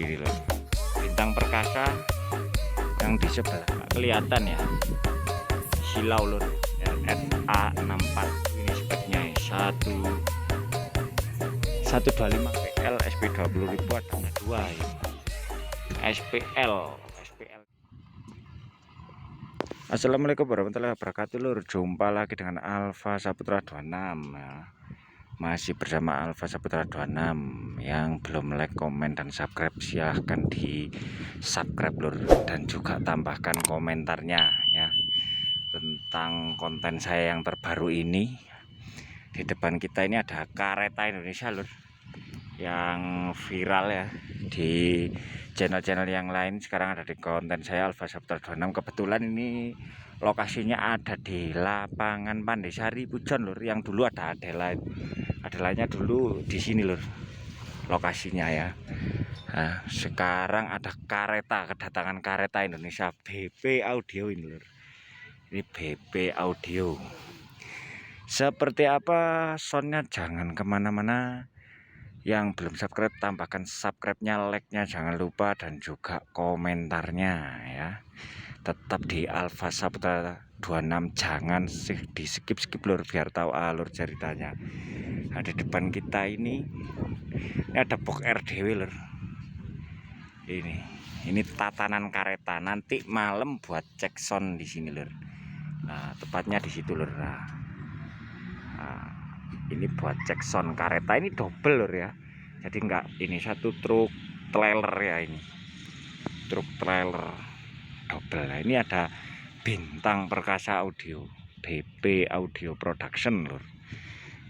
Ini loh, bintang perkasa yang di sebelah kelihatan ya, silau lur RFA64. Ini speknya 125 PL SP 20.000 ada 2 ini. SPL. Assalamualaikum warahmatullahi wabarakatuh lur. Jumpa lagi dengan Alfa Saputra 26 ya. Masih bersama Alfa Saputra 26. Yang belum like, komen, dan subscribe silahkan di subscribe lur. Dan juga tambahkan komentarnya ya, tentang konten saya yang terbaru ini. Di depan kita ini ada Kareta Indonesia lur, yang viral ya di channel-channel yang lain. Sekarang ada di konten saya Alfa Saputra 26. Kebetulan ini lokasinya ada di lapangan Pandesari Pujon lur, yang dulu ada Adelanya dulu di sini lur lokasinya ya. Nah, sekarang ada kedatangan Kareta Indonesia BP Audio ini lur. Ini BP Audio. Seperti apa soundnya jangan kemana-mana. Yang belum subscribe tambahkan subscribe-nya, like-nya jangan lupa, dan juga komentarnya ya. Tetap di Alfa Saputra 26, jangan di skip lur biar tahu alur ceritanya. Nah, di depan kita ini ada box RDW lur. Ini tatanan Kareta, nanti malam buat cek sound di sini lur. Nah, tepatnya di situ lur. Nah, ini buat cek sound Kareta, ini double lur ya. Jadi enggak ini satu truk trailer ya, ini truk trailer double. Nah, ini ada Bintang Perkasa Audio, BP Audio Production lur.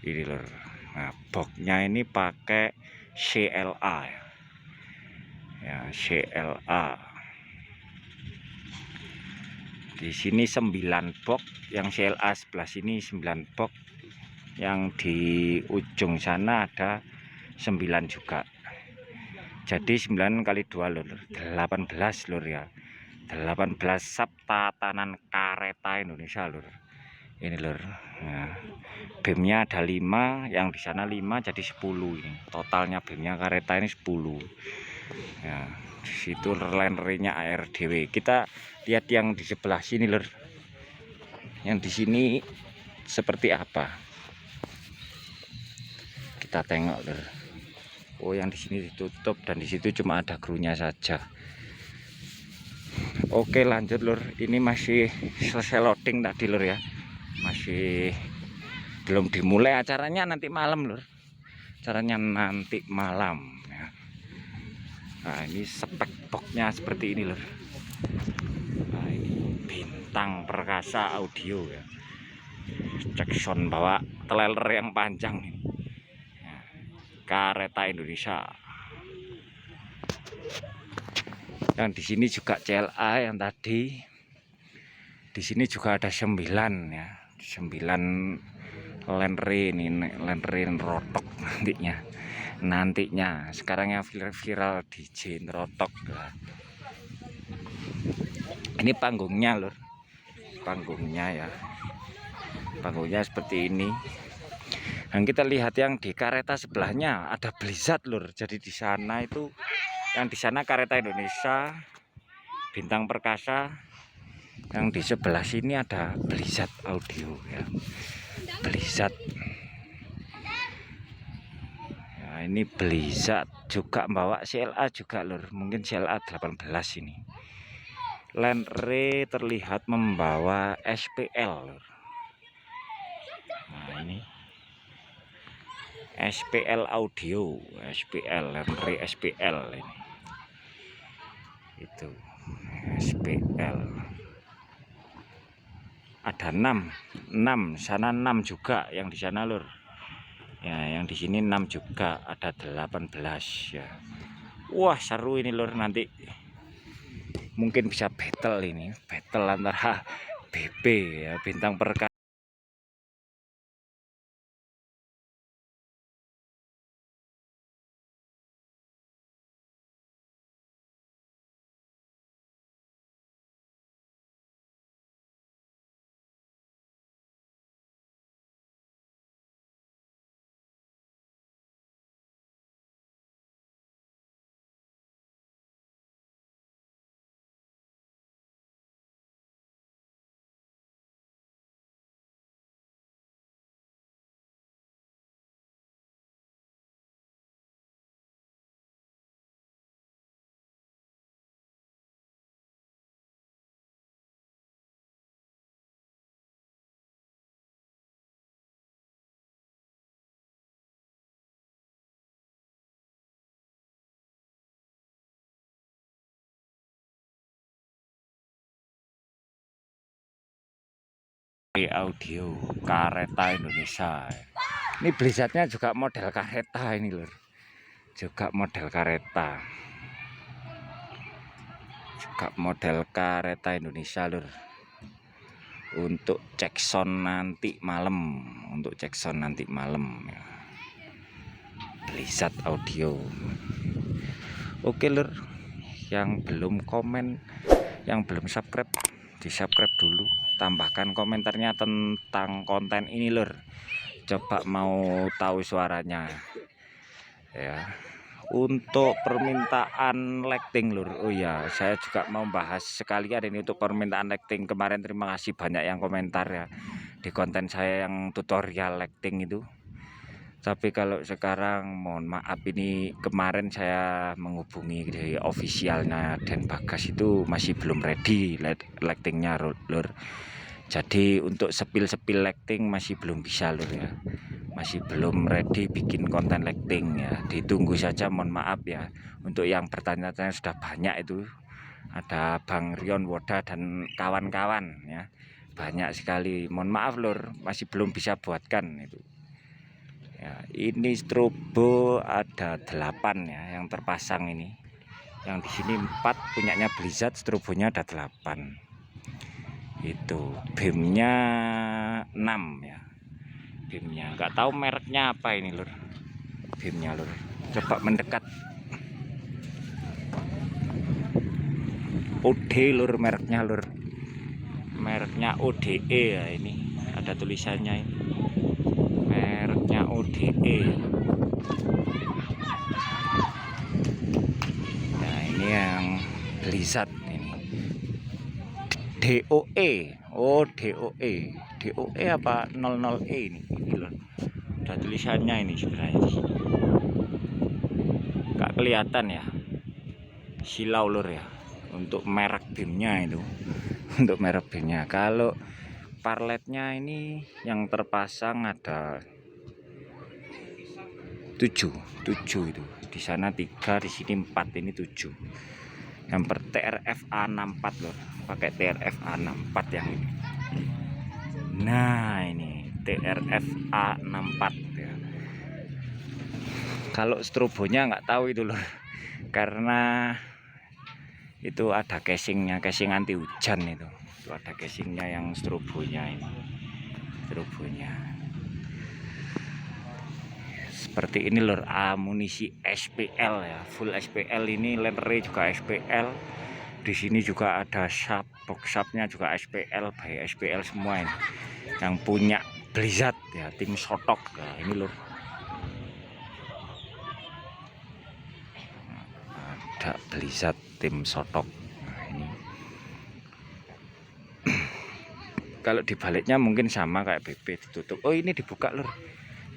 Ini lur. Nah, boxnya ini pakai CLA ya, CLA. Di sini 9 box, yang CLA sebelah sini 9 box, yang di ujung sana ada 9 juga. Jadi 9 kali 2 lur, 18 lur ya. 18 sub tatanan Kareta Indonesia lur. Ini lur. Nah, BEM-nya ada 5, yang di sana 5 jadi 10 ini. Totalnya BEM-nya Kareta ini 10. Ya, di situ linernya ARDW. Kita lihat yang di sebelah sini lur. Yang di sini seperti apa? Kita tengok lur. Oh, yang di sini ditutup dan di situ cuma ada krunya saja. Oke, lanjut lur. Ini masih selesai loading tadi lur ya. Masih belum dimulai acaranya, nanti malam lur. Acaranya nanti malam ya. Nah, ini spek boxnya seperti ini lur. Nah, ini Bintang Perkasa Audio ya. Cek sound bawa trailer yang panjang ini. Kareta Indonesia. Yang di sini juga CLA yang tadi. Di sini juga ada 9 ya. 9 lenre ini, lenre rotok nantinya. Sekarang yang viral DJ rotok. Ini panggungnya lur. Panggungnya ya. Panggungnya seperti ini. Dan kita lihat yang di Kareta sebelahnya ada Blizzard lur. Jadi di sana itu, yang di sana Kareta Indonesia, Bintang Perkasa. Yang di sebelah sini ada Blizzard Audio ya. Blizzard. Ya, ini Blizzard juga bawa CLA juga lur. Mungkin CLA 18 ini. Lenre terlihat membawa SPL lur. Nah, ini SPL Audio, SPL, Lenre SPL ini. Itu SPL. Ada 6 sana 6 juga yang di sana lur. Ya, yang di sini 6 juga, ada 18 ya. Wah, seru ini lur, nanti mungkin bisa battle ini, battle antara BP ya, Bintang Perkasa Audio Careta Indonesia. Ini Blizzardnya juga model kareta ini lur, juga model kareta, Indonesia lur. Untuk cek sound nanti malam, ya. Blizzard Audio. Oke lur, yang belum komen, yang belum subscribe, di subscribe dulu, tambahkan komentarnya tentang konten ini lur. Coba mau tahu suaranya ya. Untuk permintaan lighting lur, oh ya saya juga mau bahas sekalian ini untuk permintaan lighting. Kemarin terima kasih banyak yang komentar ya di konten saya yang tutorial lighting itu. Tapi kalau sekarang mohon maaf, ini kemarin saya menghubungi dari officialnya Dan Bagas itu masih belum ready lightingnya lur. Jadi untuk sepil-sepil lighting masih belum bisa lur ya, masih belum ready bikin konten lighting ya, ditunggu saja, mohon maaf ya. Untuk yang bertanya-tanya sudah banyak itu, ada Bang Rion Woda dan kawan-kawan ya, banyak sekali, mohon maaf lur, masih belum bisa buatkan itu ya. Ini strobo ada 8 ya yang terpasang ini, yang di sini 4 punyanya Blizzard, strobonya ada 8. Itu beamnya 6 ya, beamnya nggak tahu mereknya apa ini lur, beamnya lur. Coba mendekat, OD lur mereknya lur, mereknya ODE ya. Ini ada tulisannya ini, mereknya ODE. Nah ini yang Blizzard ini DOE. Oh DOE, DOE apa 00E ini lur. Ada tulisannya ini sebenarnya di sini. Nggak kelihatan ya, silau lur ya. Untuk merek beamnya itu, untuk merek beamnya. Kalau parletnya ini yang terpasang ada 7 itu. Di sana 3, di sini 4, ini 7. Yang per TRF A64 lur, pakai TRF A64 yang ini. Nah ini TRF A64 ya. Kalau strobonya nggak tahu itu lur, karena itu ada casingnya, casing anti hujan itu ada casingnya yang strobonya ini, strobonya seperti ini lur. Amunisi SPL ya, full SPL ini, lenre juga SPL. Di sini juga ada shop, box shopnya juga SPL, by SPL semua ini. Yang punya Blizzard ya, tim Sotok ya, ini lur. Ada Blizzard tim Sotok. Nah, ini kalau dibaliknya mungkin sama kayak BP ditutup. Oh ini dibuka lur.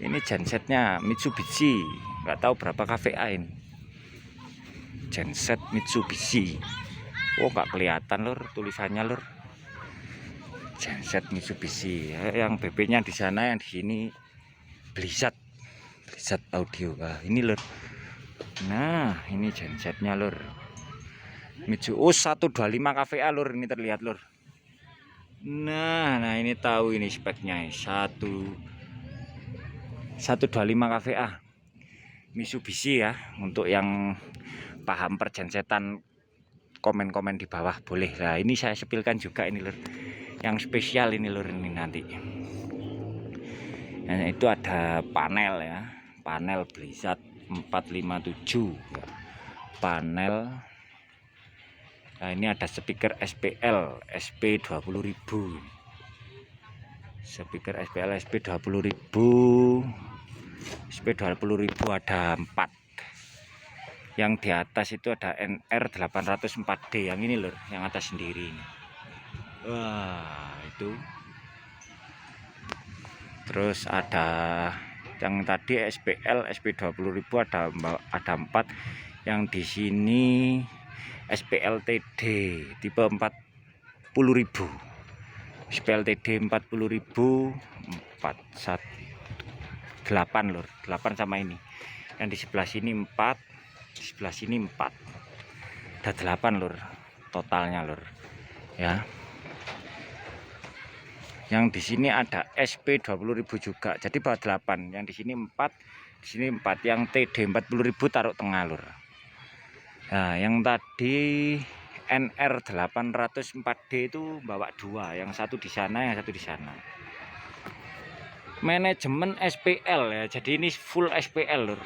Ini gensetnya Mitsubishi, nggak tahu berapa kVA ini. Genset Mitsubishi. Oh nggak kelihatan lur tulisannya lur. Genset Mitsubishi. Yang BP-nya di sana, yang di sini Blizzard, Blizzard Audio. Nah, ini lur. Nah ini gensetnya lur. Mitsubishi. Oh 125 kVA lur, ini terlihat lur. Nah ini tahu ini speknya 125 kVA Mitsubishi ya. Untuk yang paham pergensetan, komen-komen di bawah boleh lah. Ini saya sepilkan juga ini lur, yang spesial ini lur, ini nanti. Nah, itu ada panel ya, panel Blizzard 457 ya. Panel. Nah ini ada speaker SPL SP 20.000, speaker SPL SP 20.000, SP 20.000 ada 4. Yang di atas itu ada NR 804D yang ini lur, yang atas sendiri ini. Wah itu. Terus ada yang tadi SPL SP 20.000 ada 4. Yang di sini SPLTD tipe 40.000, SPLTD 40.000, 8 lur, 8 sama ini. Yang di sebelah sini 4, di sebelah sini 4, ada 8 lur totalnya lur ya. Yang di sini ada SP 20.000 juga. Jadi bawa 8. Yang di sini 4, di sini 4. Yang TD 40.000 taruh tengah lur. Nah, yang tadi NR 804D itu bawa 2, yang satu di sana, yang satu di sana. Manajemen SPL ya, jadi ini full SPL lur.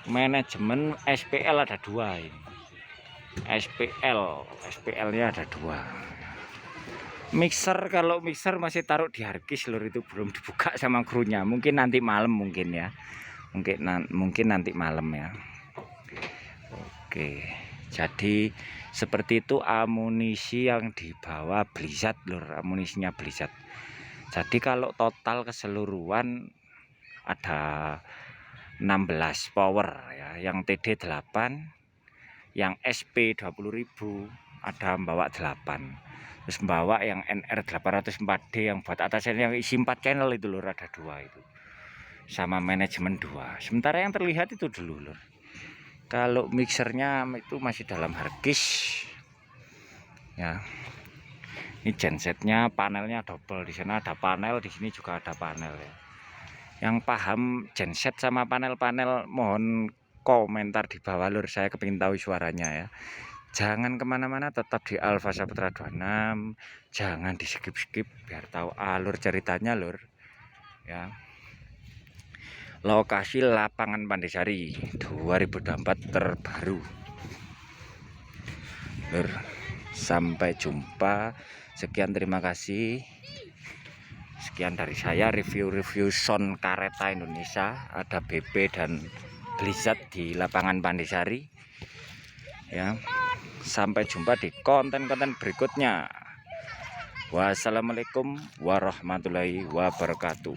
Manajemen SPL ada 2 ini. SPL-nya ada 2. Mixer, kalau mixer masih taruh di harddisk lur, itu belum dibuka sama krunya. Mungkin nanti malam mungkin ya. Mungkin nanti malam ya. Oke. Jadi seperti itu amunisi yang dibawa Blizzard lur, amunisinya Blizzard. Jadi kalau total keseluruhan ada 16 power ya, yang TD 8, yang SP 20.000 ada membawa 8. Terus membawa yang NR 804D yang buat atasnya yang isi 4 channel itu lur, ada 2 itu. Sama manajemen 2. Sementara yang terlihat itu dulu lur. Kalau mixernya itu masih dalam harddisk ya. Ini gensetnya, panelnya double, di sana ada panel, di sini juga ada panel ya. Yang paham genset sama panel-panel mohon komentar di bawah lur, saya kepingin tahu suaranya ya. Jangan kemana-mana, tetap di Alfa Saputra 26, jangan di skip-skip biar tahu alur ceritanya lur ya. Lokasi lapangan Pandesari 2024 terbaru lur. Sampai jumpa, sekian, terima kasih. Sekian dari saya review sound Caretta Indonesia. Ada BP dan Blizzard di lapangan Pandesari ya. Sampai jumpa di konten-konten berikutnya. Wassalamualaikum warahmatullahi wabarakatuh.